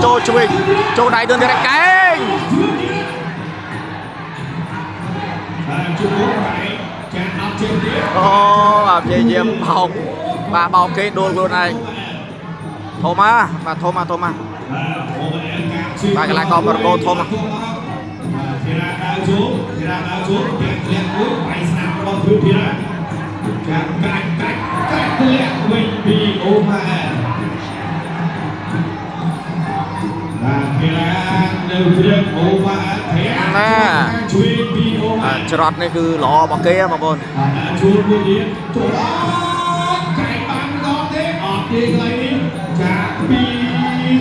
ចូលជួយចូលដៃទឿនទីរ៉ាកែងអូអាព្យាយាមបោកបាទបោកគេដួលខ្លួនឯងធំបាទធំបាទកន្លែងកោបរកោធំធីរ៉ាដើរជួបទាំងធ្លាក់មួយបៃស្នាមរបស់ព្រឹកធីរ៉ាចាក់កាច់ធ្លាក់វិញពីអូម៉ាបាទធីរ៉ានៅព្រឹកអូម៉ាណាជួយពីអូម៉ាច្រត់នេះគឺល្អរបស់គេបងប្អូនជួយមួយទៀតចូលកាច់បានដល់ទេអត់ទេកន្លែងនេះចាក់ពី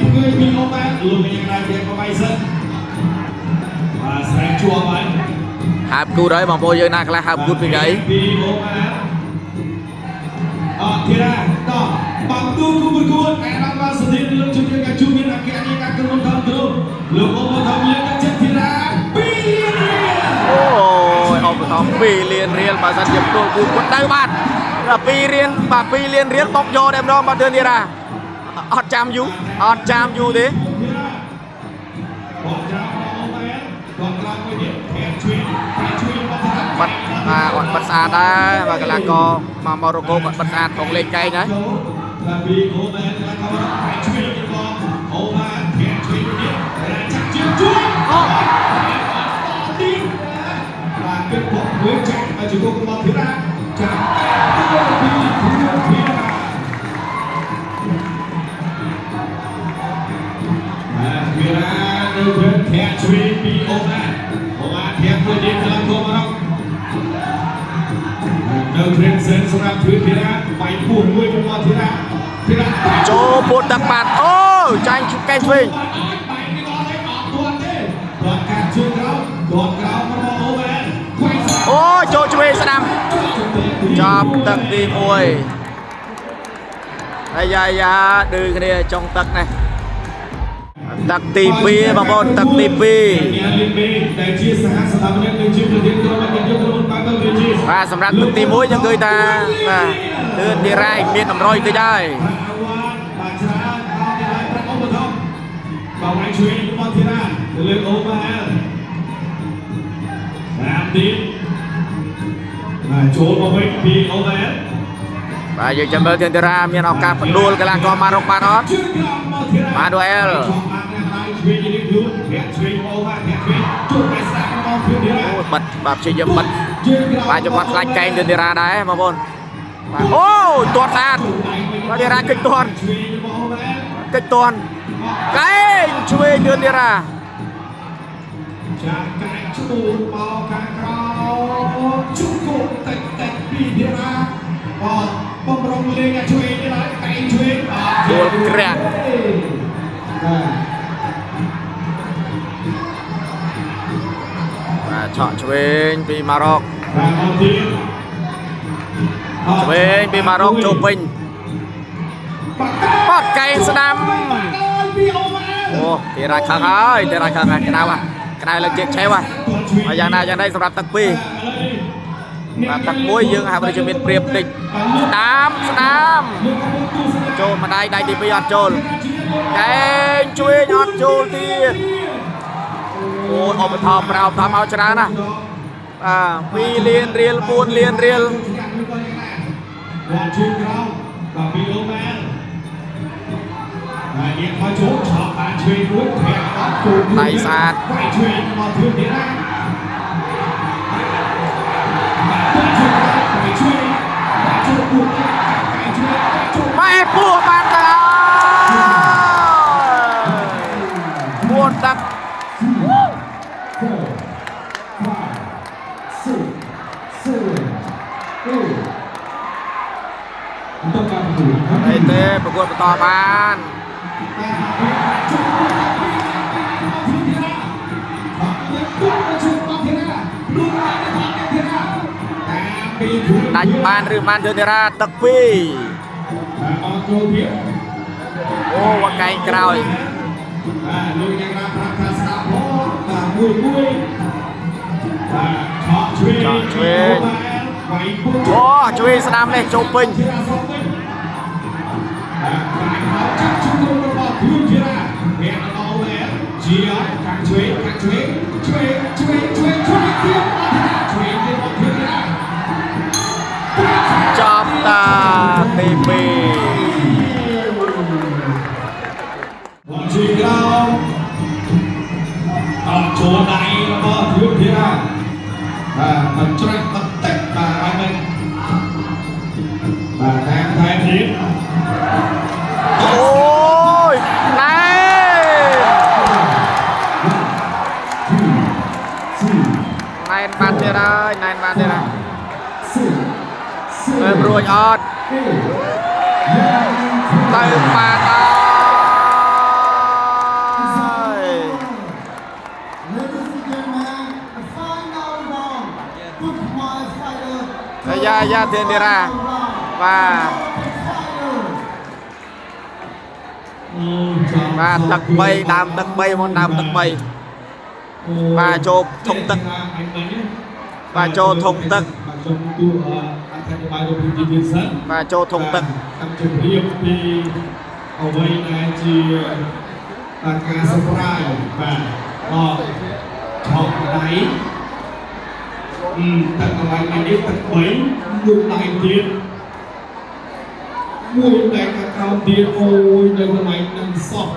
ធ្វើពីអូម៉ាលោកយ៉ាងណាទៀតក៏បៃសិនស្រែកជួបហើយហើបគូតហើយបងប្អូនយើងណាខ្លះហើបគូតពីអីធីរ៉ាតបងទូគូប្រកួតឯកឧត្តមស្ដីលោកជំនាញការជួបមានអគ្គនាយកការក្រុមតាមទ្រង់លោកឧបត្ថម្ភលើកទឹកចិត្តធីរ៉ា2លានរៀលអូយឧបត្ថម្ភ2លានរៀលបើសិនជាផ្ទុលគូគាត់ទៅបាទ2លានបាទ2លានរៀលបុកយកតែម្ដងបាទទឿនធីរ៉ាអត់ចាំយូរទេបាត់គាត់បាត់ស្អាតដែរបាទកីឡាករមកម៉ូរ៉ូកូគាត់បាត់ស្អាតក្នុងលេខកែងហើយពីអូមែនកីឡាករជួយរបស់អូម៉ាធានជួយទៀតចាក់ជើងជួយទីបាទគិតមកមើលចាក់ឲ្យជង្គង់របស់ធីរ៉ាចាក់ពីធីរ៉ាធីរ៉ានៅព្រឹកធានជួយពីអូម៉ាធានមួយទៀតកីឡាករមកនៅព្រឹកសិនសម្រាប់ព្រឹកធីរ៉ាបៃពួនមួយរបស់ធីរ៉ាចូលពួតទឹកបាត់អូចាញ់កែងឆ្វេងអូចូលឆ្វេងស្ដាំចាប់ទឹកទី1អាយ៉ាឌឺគ្នាចុងទឹកនេះទឹកទី2បងប្អូនទឹកទី2បាទសម្រាប់ទឹកទី1យើងឃើញថាបាទទឿនធីរ៉ាមានតម្រុយតិចហើយបងឯងជួយរបស់ធីរ៉ាទៅលើអូម៉ាតាមទៀតចូលមកវិញពីអូម៉ាបាទយើងចាំមើលទឿនធីរ៉ាមានឱកាសបណ្ដួលកីឡាករម៉ារ៉ុកបានអត់បាទឌូអែលបាត់បាទព្យាយាមបាត់បាទចង្វាក់ខ្លាច់កែងទឿនធីរ៉ាដែរបងប្អូនបាទអូទាត់ស្អាតបាទធីរ៉ាគិចទាន់កែងឆ្វេងទឿនធីរ៉ាចាកែងឈ្មោះបោខាងក្រោមជង្គង់តិចពីធីរ៉ាបំរុងលេងឆ្វេងនេះហើយកែងឆ្វេងដួលក្រាក់បាទឆក់ឆ្វេងពីម៉ារ៉ុកឆ្វេងពីម៉ារ៉ុកចូលពេញបាត់កែងស្ដាំអូធីរ៉ាខឹងហើយក្តៅលើកជើងឆេវហើយយ៉ាងណាសម្រាប់ទឹក2បាទទឹក1យើងហាក់ដូចជាមានព្រៀបតិចស្ដាមចូលម្ដាយដៃទី2អត់ចូលកែងជួយអត់ចូលទៀតអូឧបត្ថម្ភប្រោបតាមមកច្រើនណា2លានរៀល4លានរៀលបាទជួយក្រោមបាទពីអូម៉ាហើយយើងខោចូលឆោតបានជួយរួចប្រាក់អត់ចូលដៃស្អាតជួយមកធ្វើទៀតណាបែបពោះបានទៅពួនទឹកអីទេប្រកួតបន្តបានដាច់បានឬបានទឿនធីរ៉ាទឹក2អូវ៉ាកែងក្រោយលោកយ៉ាងណាប្រាប់ថាស្ដាប់ផងមួយឆក់ឆ្វេងអូឆ្វេងស្ដាំនេះចូលពេញក แพ้เอาเลยเจียวการช่วยเทียบมาเทียบได้ chọc ta TV วันที่เราต่อโชว์ในแล้วก็เทียบได้มันแจ้งมันเตะมาไปมันแทงนิด ôi này này bàn tiền ơi này bàn tiền này người ruồi ọt tay mà tay ya tiền đi ra và tật bay đam tật bay môn đam tật bay và cho thông tật và cho thông tật và cho thông tật เอาไว้ในจีการสปรายแบบก็ชอบไหนตัดอะไรอันนี้ตัดไหมมุมไหนเดียนมุมไหนกับเขาเดียนโอ้ยในสมัยนั้นสอบ